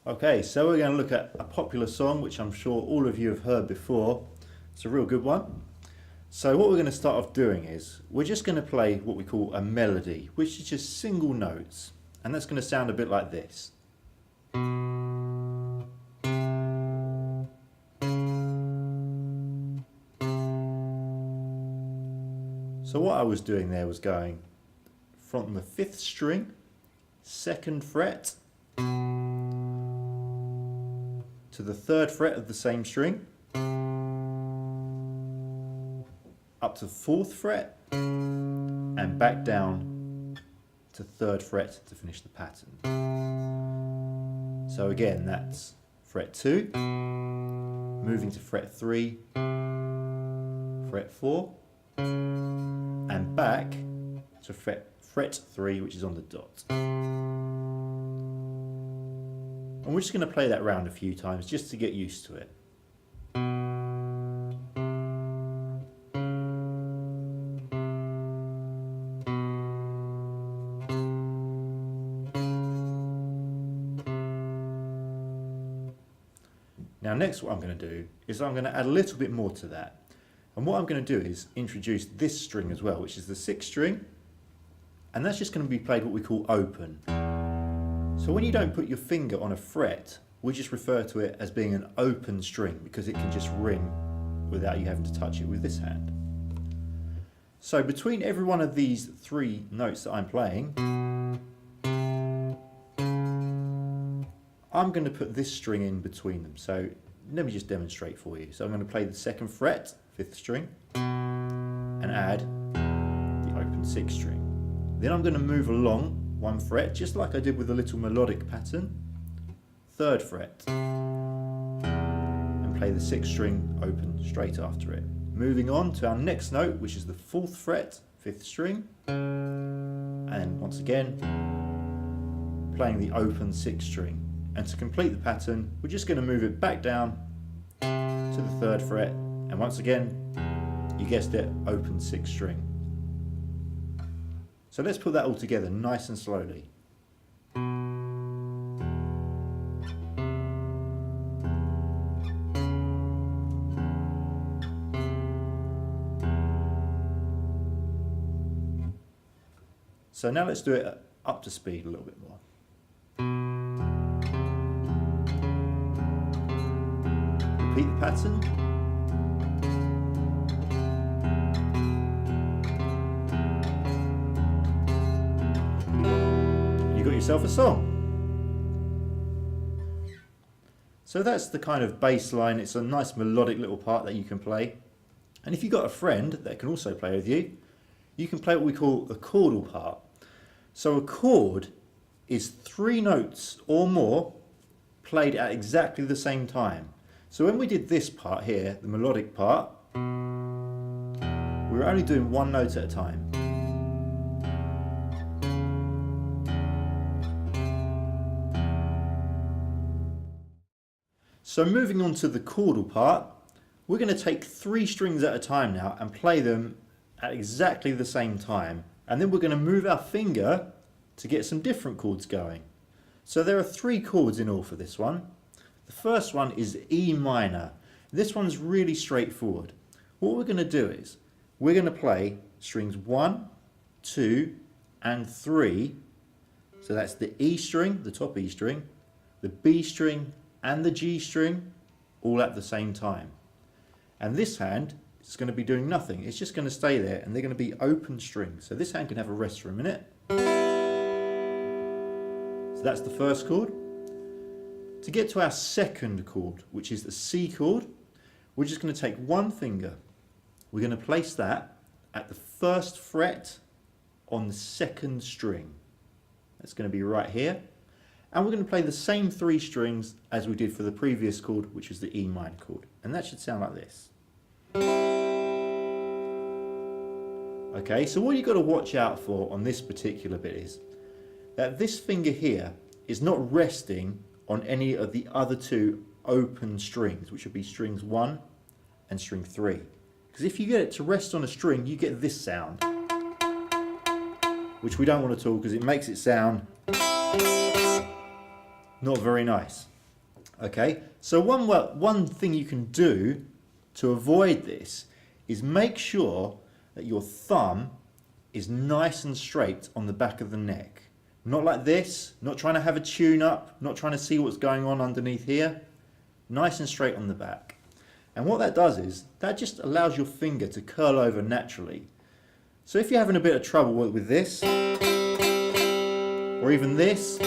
Okay, so we're going to look at a popular song which I'm sure all of you have heard before. It's a real good one. So what we're going to start off doing is we're just going to play what we call a melody, which is just single notes, and that's going to sound a bit like this. So what I was doing there was going from the 5th string, 2nd fret, to the 3rd fret of the same string, up to 4th fret, and back down to 3rd fret to finish the pattern. So again, that's fret 2, moving to fret 3, fret 4, and back to fret 3, which is on the dot. And we're just going to play that round a few times just to get used to it. Now next what I'm going to do is I'm going to add a little bit more to that. And what I'm going to do is introduce this string as well, which is the 6th string. And that's just going to be played what we call open. So when you don't put your finger on a fret, we just refer to it as being an open string because it can just ring without you having to touch it with this hand. So between every one of these 3 notes that I'm playing, I'm going to put this string in between them. So let me just demonstrate for you. So I'm going to play the 2nd fret, 5th string, and add the open 6th string. Then I'm going to move along 1 fret, just like I did with the little melodic pattern, 3rd fret, and play the 6th string open straight after it. Moving on to our next note, which is the 4th fret, 5th string, and once again, playing the open 6th string. And to complete the pattern, we're just going to move it back down to the 3rd fret, and once again, you guessed it, open 6th string. So let's put that all together nice and slowly. So now let's do it up to speed a little bit more. Repeat the pattern. You got yourself a song. So that's the kind of bass line. It's a nice melodic little part that you can play. And if you've got a friend that can also play with you, you can play what we call a chordal part. So a chord is 3 notes or more played at exactly the same time. So when we did this part here, the melodic part, we were only doing 1 note at a time. So moving on to the chordal part, we're going to take 3 strings at a time now and play them at exactly the same time. And then we're going to move our finger to get some different chords going. So there are 3 chords in all for this one. The first one is E minor. This one's really straightforward. What we're going to do is we're going to play strings 1, 2 and 3. So that's the E string, the top E string, the B string and the G string all at the same time. And this hand is going to be doing nothing. It's just going to stay there and they're going to be open strings. So this hand can have a rest for a minute. So that's the first chord. To get to our second chord, which is the C chord, we're just going to take 1 finger. We're going to place that at the 1st fret on the 2nd string. That's going to be right here. And we're going to play the same 3 strings as we did for the previous chord, which is the E minor chord. And that should sound like this. Okay, so what you've got to watch out for on this particular bit is that this finger here is not resting on any of the other 2 open strings, which would be strings 1 and string 3. Because if you get it to rest on a string, you get this sound, which we don't want at all because it makes it sound Not very nice. Okay, so one thing you can do to avoid this is make sure that your thumb is nice and straight on the back of the neck. Not like this, not trying to have a tune up, not trying to see what's going on underneath here. Nice and straight on the back. And what that does is, that just allows your finger to curl over naturally. So if you're having a bit of trouble with this, or even this,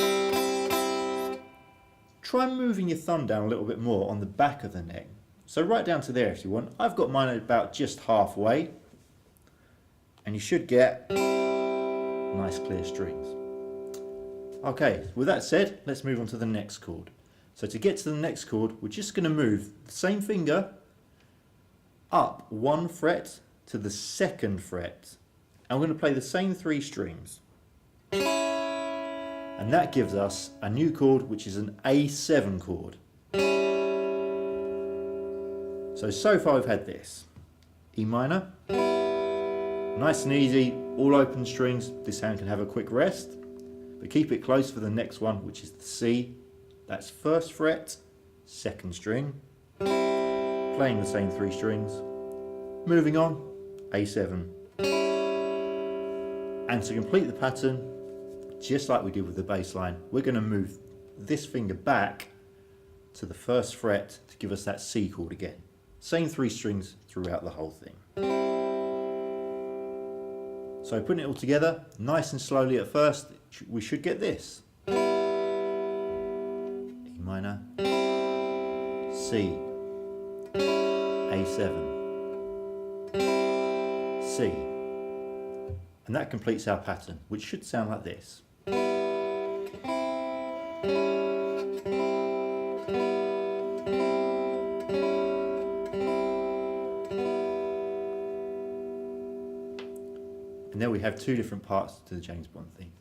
try moving your thumb down a little bit more on the back of the neck. So right down to there if you want. I've got mine about just halfway. And you should get nice clear strings. Okay, with that said, let's move on to the next chord. So to get to the next chord, we're just going to move the same finger up 1 fret to the 2nd fret. And we're going to play the same 3 strings. And that gives us a new chord, which is an A7 chord. So far we've had this. E minor. Nice and easy, all open strings. This hand can have a quick rest. But keep it close for the next one, which is the C. That's 1st fret, 2nd string. Playing the same 3 strings. Moving on, A7. And to complete the pattern, just like we did with the bass line, we're going to move this finger back to the 1st fret to give us that C chord again. Same 3 strings throughout the whole thing. So putting it all together, nice and slowly at first, we should get this. E minor, C, A7, C. And that completes our pattern, which should sound like this. And there we have 2 different parts to the James Bond theme.